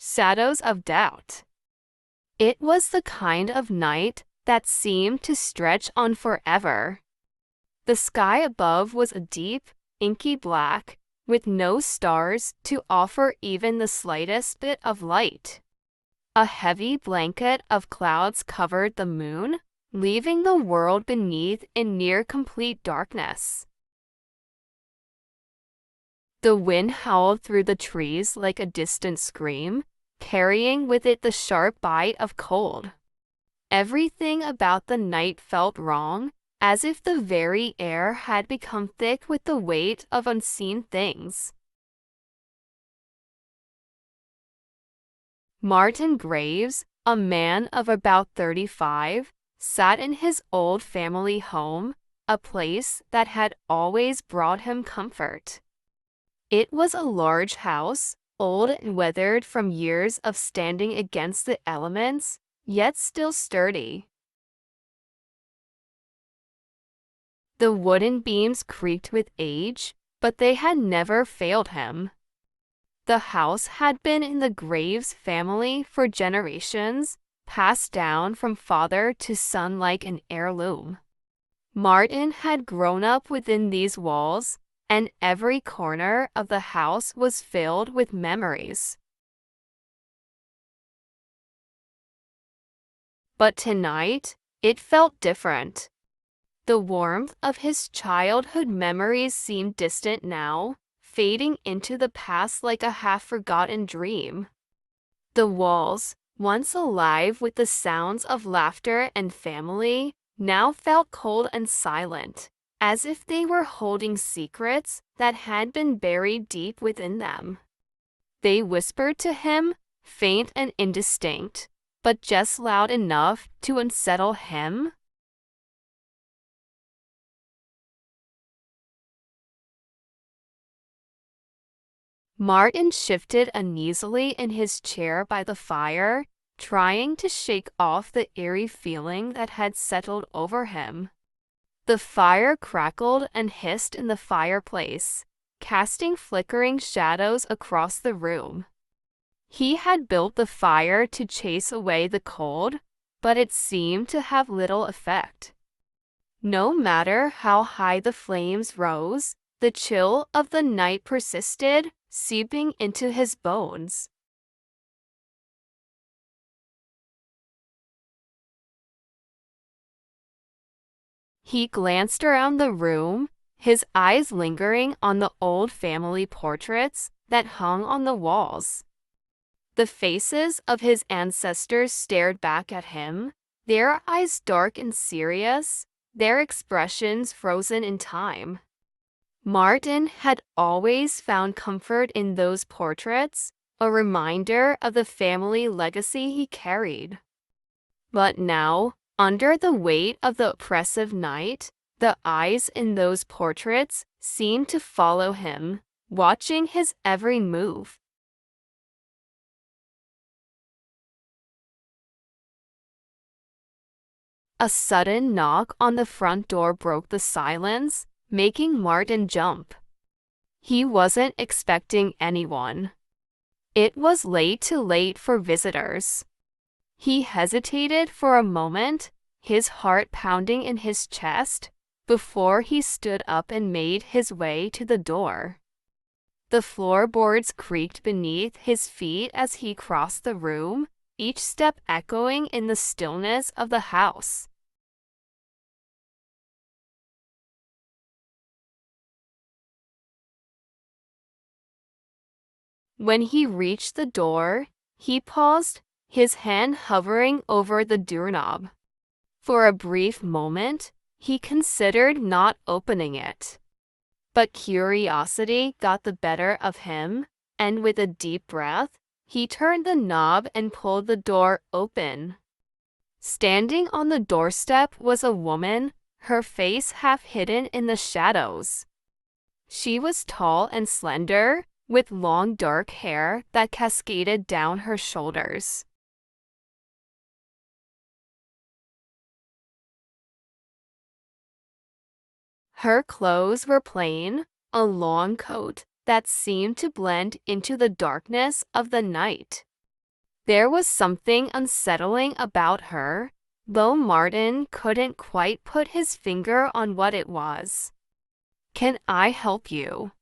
Shadows of doubt. It was the kind of night that seemed to stretch on forever. The sky above was a deep, inky black, with no stars to offer even the slightest bit of light. A heavy blanket of clouds covered the moon, leaving the world beneath in near complete darkness. The wind howled through the trees like a distant scream, carrying with it the sharp bite of cold. Everything about the night felt wrong, as if the very air had become thick with the weight of unseen things. Martin Graves, a man of about 35, sat in his old family home, a place that had always brought him comfort. It was a large house, old and weathered from years of standing against the elements, yet still sturdy. The wooden beams creaked with age, but they had never failed him. The house had been in the Graves family for generations, passed down from father to son like an heirloom. Martin had grown up within these walls, and every corner of the house was filled with memories. But tonight, it felt different. The warmth of his childhood memories seemed distant now, fading into the past like a half-forgotten dream. The walls, once alive with the sounds of laughter and family, now felt cold and silent, as if they were holding secrets that had been buried deep within them. They whispered to him, faint and indistinct, but just loud enough to unsettle him. Martin shifted uneasily in his chair by the fire, trying to shake off the eerie feeling that had settled over him. The fire crackled and hissed in the fireplace, casting flickering shadows across the room. He had built the fire to chase away the cold, but it seemed to have little effect. No matter how high the flames rose, the chill of the night persisted, seeping into his bones. He glanced around the room, his eyes lingering on the old family portraits that hung on the walls. The faces of his ancestors stared back at him, their eyes dark and serious, their expressions frozen in time. Martin had always found comfort in those portraits, a reminder of the family legacy he carried. But now, under the weight of the oppressive night, the eyes in those portraits seemed to follow him, watching his every move. A sudden knock on the front door broke the silence, making Martin jump. He wasn't expecting anyone. It was too late for visitors. He hesitated for a moment, his heart pounding in his chest, before he stood up and made his way to the door. The floorboards creaked beneath his feet as he crossed the room, each step echoing in the stillness of the house. When he reached the door, he paused, his hand hovering over the doorknob. For a brief moment, he considered not opening it. But curiosity got the better of him, and with a deep breath, he turned the knob and pulled the door open. Standing on the doorstep was a woman, her face half hidden in the shadows. She was tall and slender, with long dark hair that cascaded down her shoulders. Her clothes were plain, a long coat that seemed to blend into the darkness of the night. There was something unsettling about her, though Martin couldn't quite put his finger on what it was. "Can I help you?"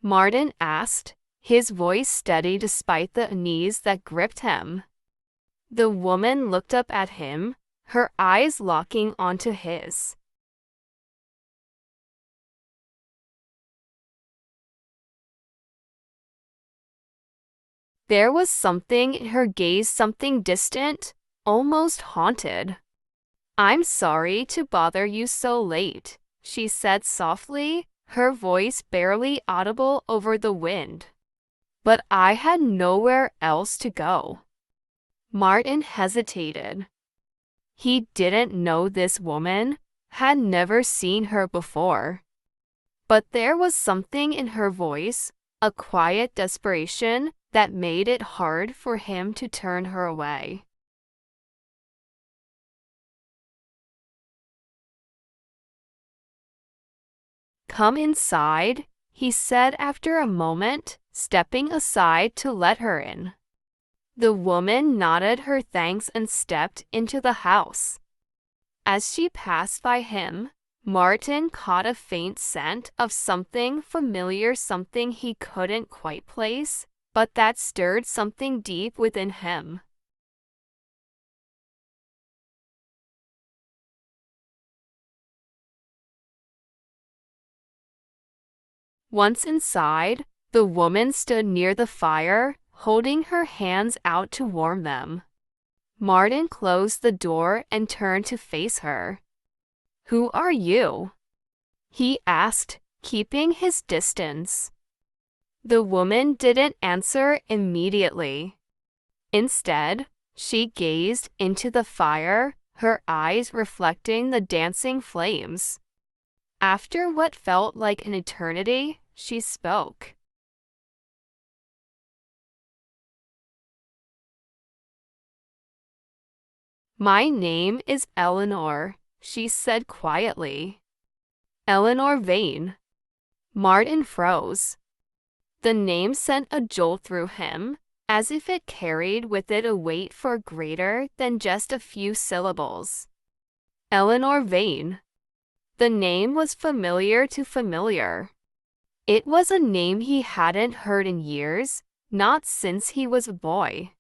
Martin asked, his voice steady despite the unease that gripped him. The woman looked up at him, her eyes locking onto his. There was something in her gaze, something distant, almost haunted. "I'm sorry to bother you so late," she said softly, her voice barely audible over the wind. "But I had nowhere else to go." Martin hesitated. He didn't know this woman, had never seen her before. But there was something in her voice, a quiet desperation, that made it hard for him to turn her away. "Come inside," he said after a moment, stepping aside to let her in. The woman nodded her thanks and stepped into the house. As she passed by him, Martin caught a faint scent of something familiar, something he couldn't quite place, but that stirred something deep within him. Once inside, the woman stood near the fire, holding her hands out to warm them. Martin closed the door and turned to face her. "Who are you?" he asked, keeping his distance. The woman didn't answer immediately. Instead, she gazed into the fire, her eyes reflecting the dancing flames. After what felt like an eternity, she spoke. "My name is Eleanor," she said quietly. "Eleanor Vane." Martin froze. The name sent a jolt through him, as if it carried with it a weight far greater than just a few syllables. Eleanor Vane. The name was familiar to familiar. It was a name he hadn't heard in years, not since he was a boy.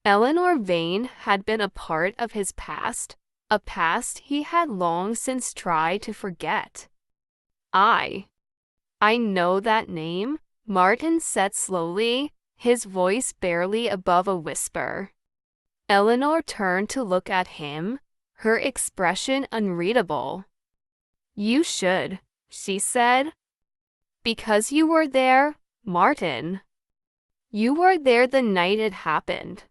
Eleanor Vane had been a part of his past, a past he had long since tried to forget. I know that name," Martin said slowly, his voice barely above a whisper. Eleanor turned to look at him, her expression unreadable. "You should," she said. "Because you were there, Martin. You were there the night it happened."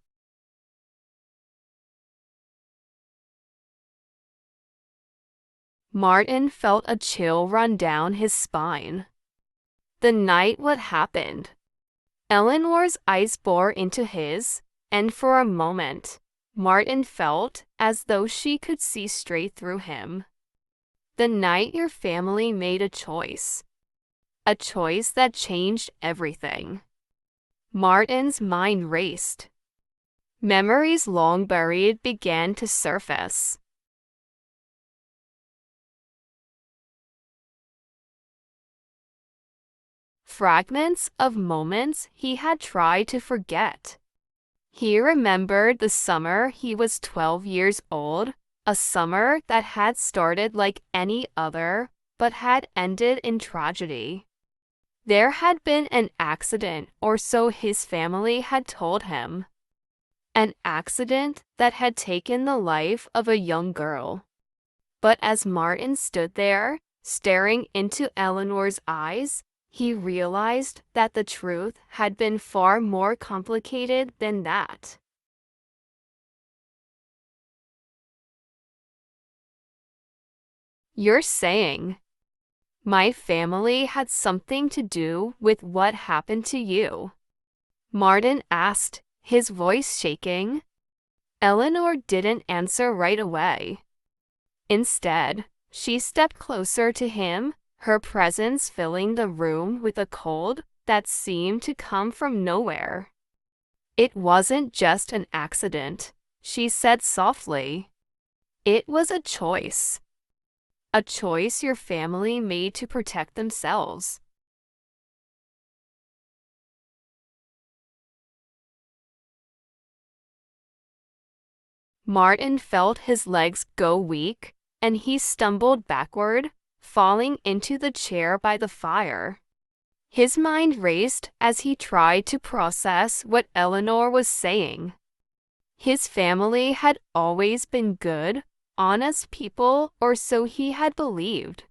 Martin felt a chill run down his spine. The night what happened? Eleanor's eyes bore into his, and for a moment, Martin felt as though she could see straight through him. "The night your family made a choice. A choice that changed everything." Martin's mind raced. Memories long buried began to surface. Fragments of moments he had tried to forget. He remembered the summer he was 12 years old, a summer that had started like any other, but had ended in tragedy. There had been an accident, or so his family had told him. An accident that had taken the life of a young girl. But as Martin stood there, staring into Eleanor's eyes, he realized that the truth had been far more complicated than that. "You're saying my family had something to do with what happened to you?" Martin asked, his voice shaking. Eleanor didn't answer right away. Instead, she stepped closer to him, her presence filling the room with a cold that seemed to come from nowhere. "It wasn't just an accident," she said softly. "It was a choice. A choice your family made to protect themselves." Martin felt his legs go weak, and he stumbled backward, falling into the chair by the fire. His mind raced as he tried to process what Eleanor was saying. His family had always been good, honest people, or so he had believed.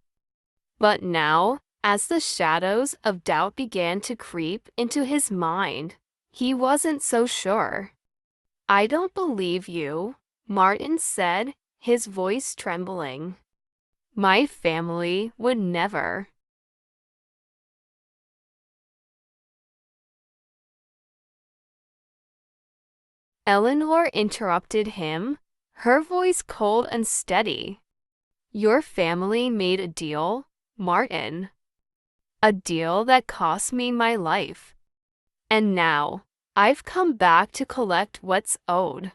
But now, as the shadows of doubt began to creep into his mind, he wasn't so sure. "I don't believe you," Martin said, his voice trembling. "My family would never." Eleanor interrupted him, her voice cold and steady. "Your family made a deal, Martin. A deal that cost me my life. And now, I've come back to collect what's owed."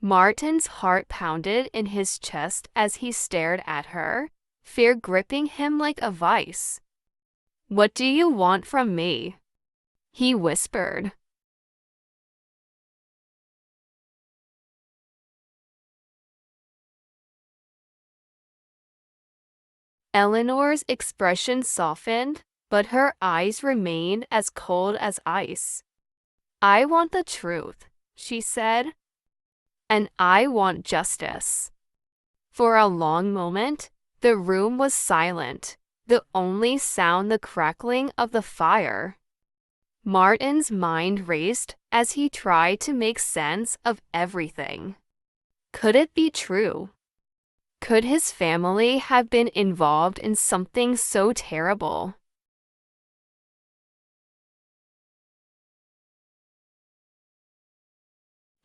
Martin's heart pounded in his chest as he stared at her, fear gripping him like a vice. "What do you want from me?" he whispered. Eleanor's expression softened, but her eyes remained as cold as ice. "I want the truth," she said. "And I want justice." For a long moment, the room was silent, the only sound the crackling of the fire. Martin's mind raced as he tried to make sense of everything. Could it be true? Could his family have been involved in something so terrible?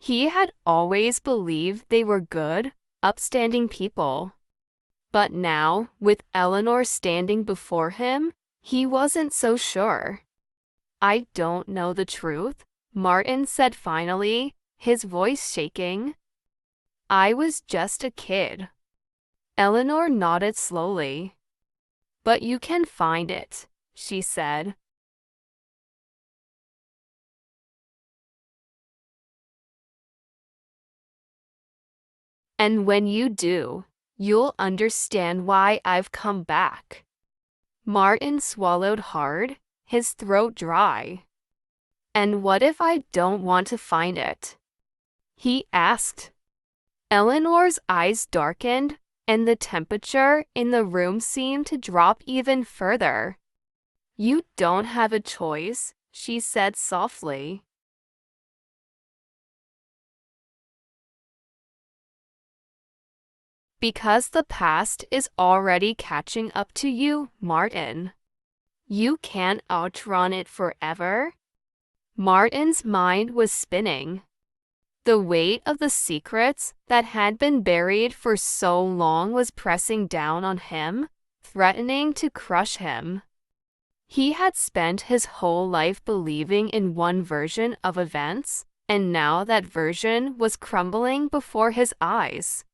He had always believed they were good, upstanding people. But now, with Eleanor standing before him, he wasn't so sure. "I don't know the truth," Martin said finally, his voice shaking. "I was just a kid." Eleanor nodded slowly. "But you can find it," she said. "And when you do, you'll understand why I've come back." Martin swallowed hard, his throat dry. "And what if I don't want to find it?" he asked. Eleanor's eyes darkened, and the temperature in the room seemed to drop even further. "You don't have a choice," she said softly. "Because the past is already catching up to you, Martin. You can't outrun it forever." Martin's mind was spinning. The weight of the secrets that had been buried for so long was pressing down on him, threatening to crush him. He had spent his whole life believing in one version of events, and now that version was crumbling before his eyes.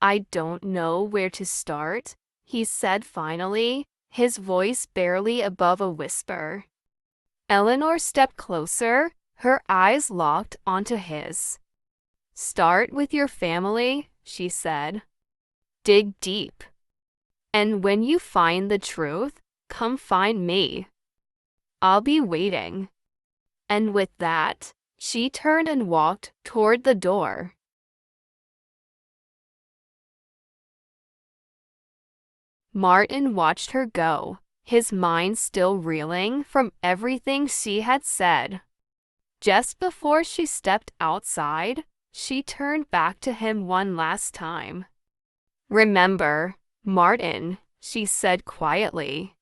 "I don't know where to start," he said finally, his voice barely above a whisper. Eleanor stepped closer, her eyes locked onto his. "Start with your family," she said. "Dig deep. And when you find the truth, come find me. I'll be waiting." And with that, she turned and walked toward the door. Martin watched her go, his mind still reeling from everything she had said. Just before she stepped outside, she turned back to him one last time. "Remember, Martin," she said quietly.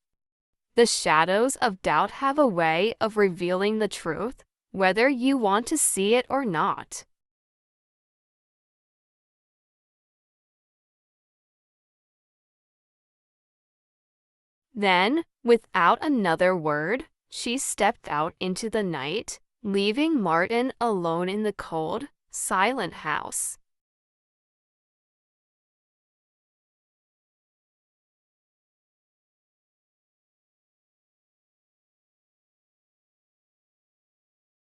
"The shadows of doubt have a way of revealing the truth, whether you want to see it or not." Then, without another word, she stepped out into the night, leaving Martin alone in the cold, silent house.